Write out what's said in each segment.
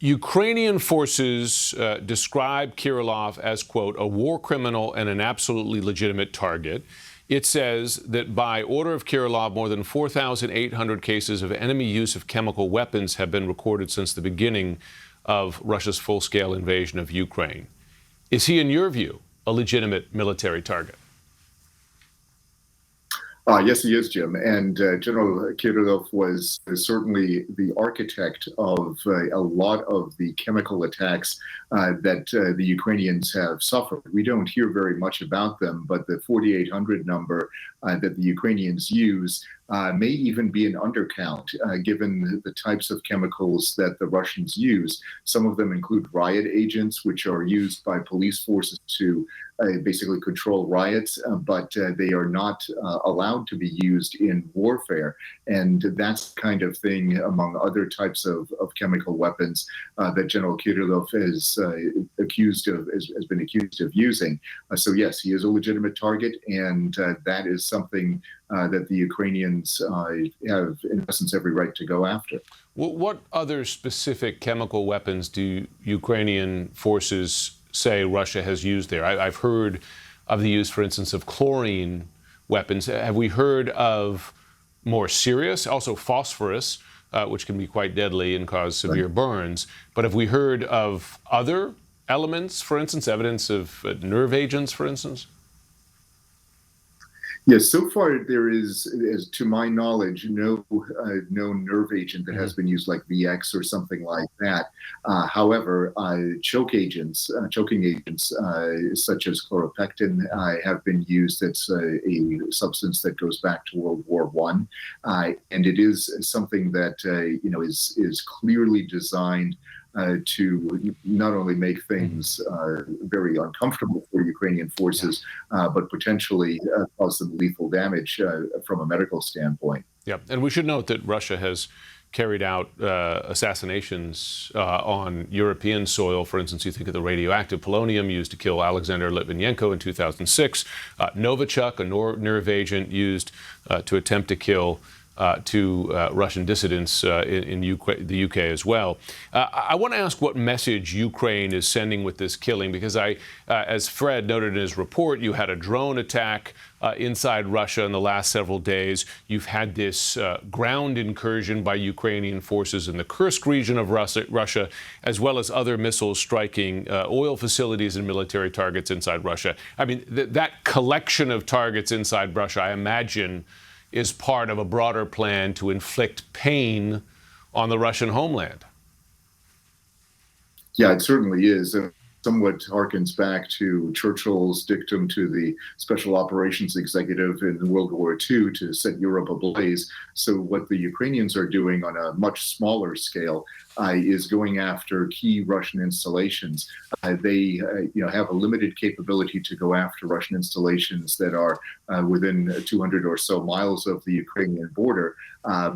Ukrainian forces describe Kirillov as, quote, a war criminal and an absolutely legitimate target. It says that by order of Kirillov, more than 4,800 cases of enemy use of chemical weapons have been recorded since the beginning of Russia's full-scale invasion of Ukraine. Is he, in your view, a legitimate military target? Yes, he is, Jim. And General Kirillov was certainly the architect of a lot of the chemical attacks that the Ukrainians have suffered. We don't hear very much about them, but the 4,800 number that the Ukrainians use may even be an undercount, given the types of chemicals that the Russians use. Some of them include riot agents, which are used by police forces to basically control riots, but they are not allowed to be used in warfare. And that's the kind of thing, among other types of chemical weapons, that General Kirillov is has been accused of using. So yes, he is a legitimate target, and that is something that the Ukrainians have, in essence, every right to go after. What other specific chemical weapons do Ukrainian forces say Russia has used there? I've heard of the use, for instance, of chlorine weapons. Have we heard of more serious, also phosphorus, which can be quite deadly and cause severe burns? But have we heard of other elements, for instance, evidence of nerve agents, for instance? Yes, so far there is, as to my knowledge, no known nerve agent that has been used, like VX or something like that. However, choking agents such as chloropectin have been used. It's a substance that goes back to World War I, and it is something that is clearly designed to not only make things very uncomfortable for Ukrainian forces, but potentially cause them lethal damage from a medical standpoint. Yeah, and we should note that Russia has carried out assassinations on European soil. For instance, you think of the radioactive polonium used to kill Alexander Litvinenko in 2006, Novichok, a nerve agent used to attempt to kill two Russian dissidents in the UK as well. I want to ask what message Ukraine is sending with this killing, because as Fred noted in his report, you had a drone attack inside Russia in the last several days. You've had this ground incursion by Ukrainian forces in the Kursk region of Russia, as well as other missiles striking oil facilities and military targets inside Russia. I mean, that collection of targets inside Russia, I imagine, is part of a broader plan to inflict pain on the Russian homeland. Yeah, it certainly is. Somewhat harkens back to Churchill's dictum to the special operations executive in World War II to set Europe ablaze. So what the Ukrainians are doing on a much smaller scale is going after key Russian installations. They have a limited capability to go after Russian installations that are within 200 or so miles of the Ukrainian border.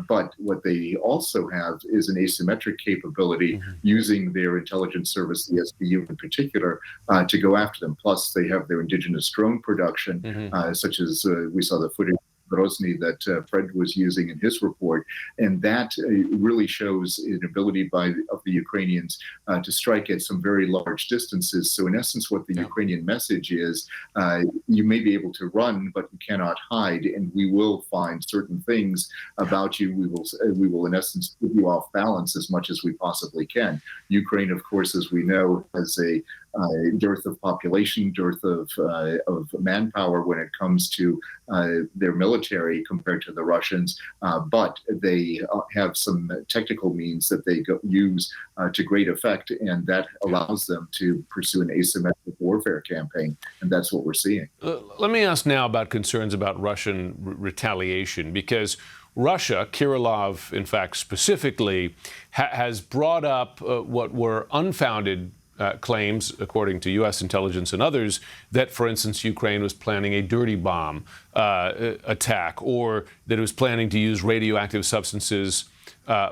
But what they also have is an asymmetric capability using their intelligence service, the SBU in particular, to go after them. Plus, they have their indigenous drone production, such as we saw the footage Grozny that Fred was using in his report, and that really shows an ability of the Ukrainians to strike at some very large distances. So in essence, what the Ukrainian message is, you may be able to run, but you cannot hide, and we will find certain things about you. We will in essence put you off balance as much as we possibly can. Ukraine, of course, as we know, has a dearth of population, dearth of manpower when it comes to their military compared to the Russians, but they have some technical means that they use to great effect, and that allows them to pursue an asymmetric warfare campaign, and that's what we're seeing. Let me ask now about concerns about Russian retaliation, because Russia, Kirillov, in fact, specifically, has brought up what were unfounded claims, according to U.S. intelligence and others, that, for instance, Ukraine was planning a dirty bomb attack, or that it was planning to use radioactive substances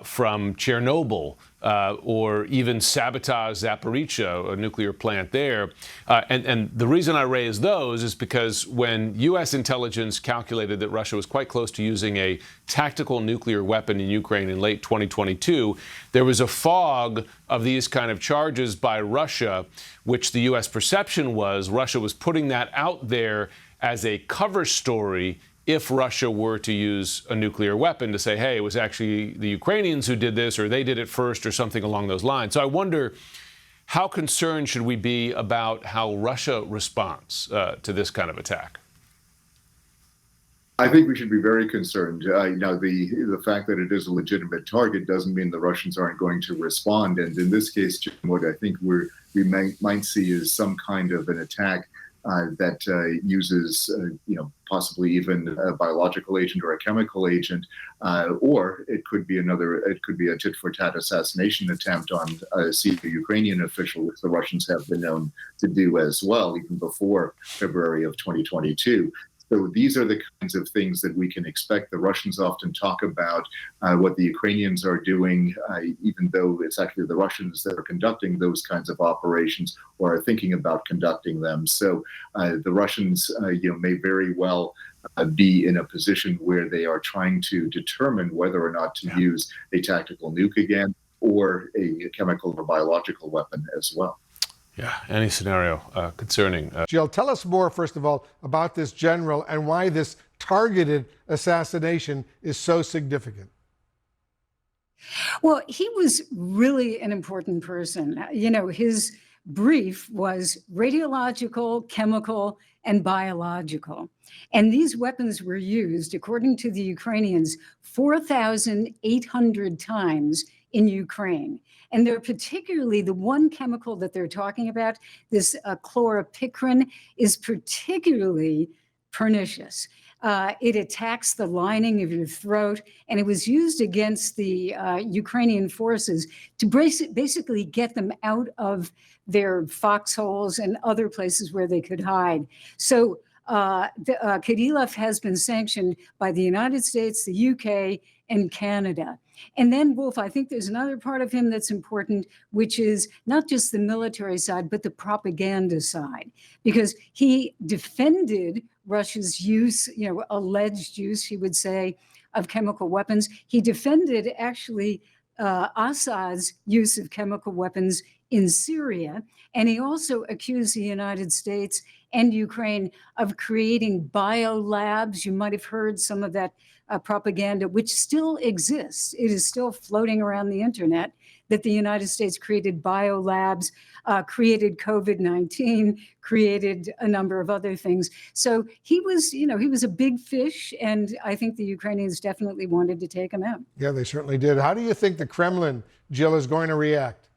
from Chernobyl or even sabotage Zaporizhzhia, a nuclear plant there. And the reason I raise those is because when U.S. intelligence calculated that Russia was quite close to using a tactical nuclear weapon in Ukraine in late 2022, there was a fog of these kind of charges by Russia, which the U.S. perception was Russia was putting that out there as a cover story if Russia were to use a nuclear weapon, to say, hey, it was actually the Ukrainians who did this, or they did it first, or something along those lines. So I wonder, how concerned should we be about how Russia responds to this kind of attack? I think we should be very concerned. The fact that it is a legitimate target doesn't mean the Russians aren't going to respond. And in this case, Jim, what I think we might see is some kind of an attack that uses, possibly even a biological agent or a chemical agent, or it could be a tit-for-tat assassination attempt on a senior Ukrainian official, which the Russians have been known to do as well, even before February of 2022. So these are the kinds of things that we can expect. The Russians often talk about what the Ukrainians are doing, even though it's actually the Russians that are conducting those kinds of operations or are thinking about conducting them. So the Russians, may very well be in a position where they are trying to determine whether or not to use a tactical nuke again, or a chemical or biological weapon as well. Yeah, any scenario concerning. Jill, tell us more, first of all, about this general and why this targeted assassination is so significant. Well, he was really an important person. His brief was radiological, chemical, and biological. And these weapons were used, according to the Ukrainians, 4,800 times in Ukraine. And they're particularly, the one chemical that they're talking about, this chloropicrin, is particularly pernicious. It attacks the lining of your throat, and it was used against the Ukrainian forces to basically get them out of their foxholes and other places where they could hide. So Kadylov has been sanctioned by the United States, the UK, and Canada. And then, Wolf, I think there's another part of him that's important, which is not just the military side, but the propaganda side, because he defended Russia's use, alleged use, he would say, of chemical weapons. He defended, actually, Assad's use of chemical weapons in Syria. And he also accused the United States and Ukraine of creating biolabs. You might have heard some of that propaganda, which still exists. It is still floating around the internet that the United States created biolabs, created COVID-19, created a number of other things. So he was a big fish, and I think the Ukrainians definitely wanted to take him out. Yeah, they certainly did. How do you think the Kremlin, Jill, is going to react?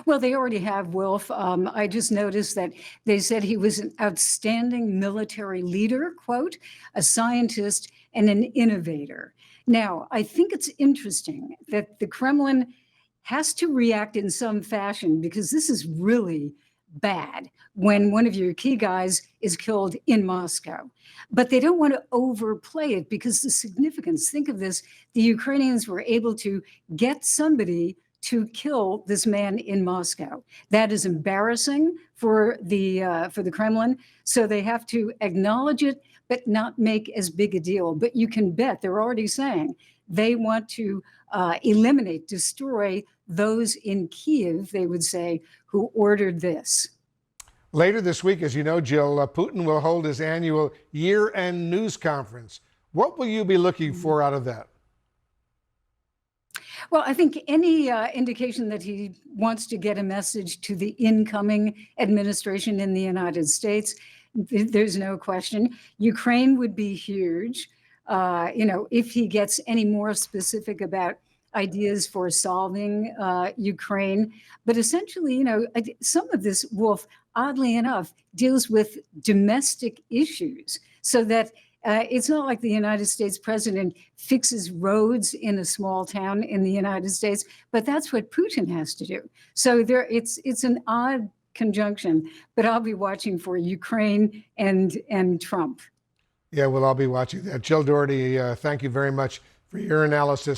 Well, they already have, Wilf. I just noticed that they said he was an outstanding military leader, quote, a scientist and an innovator. Now, I think it's interesting that the Kremlin has to react in some fashion, because this is really bad when one of your key guys is killed in Moscow. But they don't want to overplay it, because the significance, think of this, the Ukrainians were able to get somebody to kill this man in Moscow. That is embarrassing for the Kremlin. So they have to acknowledge it, but not make as big a deal. But you can bet they're already saying they want to eliminate, destroy those in Kyiv, they would say, who ordered this. Later this week, as you know, Jill, Putin will hold his annual year-end news conference. What will you be looking for out of that? Well, I think any indication that he wants to get a message to the incoming administration in the United States, there's no question. Ukraine would be huge. If he gets any more specific about ideas for solving Ukraine. But essentially, some of this, Wolf, oddly enough, deals with domestic issues, so that it's not like the United States president fixes roads in a small town in the United States, but that's what Putin has to do. So it's an odd conjunction, but I'll be watching for Ukraine and Trump. Yeah, we'll all be watching that. Jill Doherty, thank you very much for your analysis.